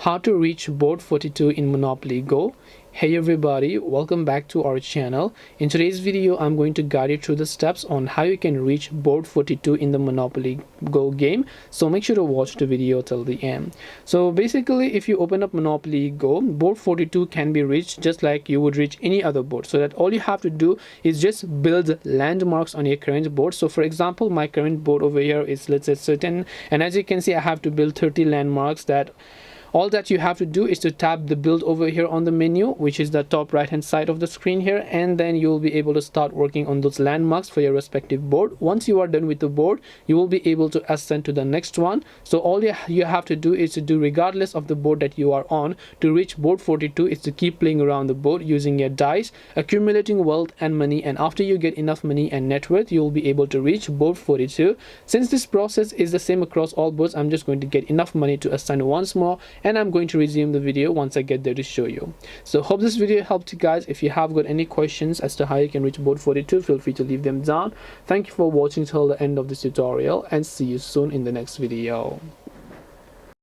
how to reach board 42 in Monopoly Go. Hey everybody, welcome back to our channel. In today's video I'm going to guide you through the steps on how you can reach board 42 in the Monopoly Go game, so make sure to watch the video till the end. So basically, if you open up Monopoly Go, board 42 can be reached just like you would reach any other board, so that all you have to do is just build landmarks on your current board. So for example, my current board over here is, let's say, certain, and as you can see I have to build 30 landmarks. That all that you have to do is to tap the build over here on the menu, which is the top right hand side of the screen here, and then you'll be able to start working on those landmarks for your respective board. Once you are done with the board, you will be able to ascend to the next one. So all you have to do is to do, regardless of the board that you are on, to reach board 42 is to keep playing around the board using your dice, accumulating wealth and money, and after you get enough money and net worth, you will be able to reach board 42. Since this process is the same across all boards, I'm just going to get enough money to ascend once more, and I'm going to resume the video once I get there to show you. So hope this video helped you guys. If you have got any questions as to how you can reach board 42, feel free to leave them down. Thank you for watching till the end of this tutorial, and see you soon in the next video.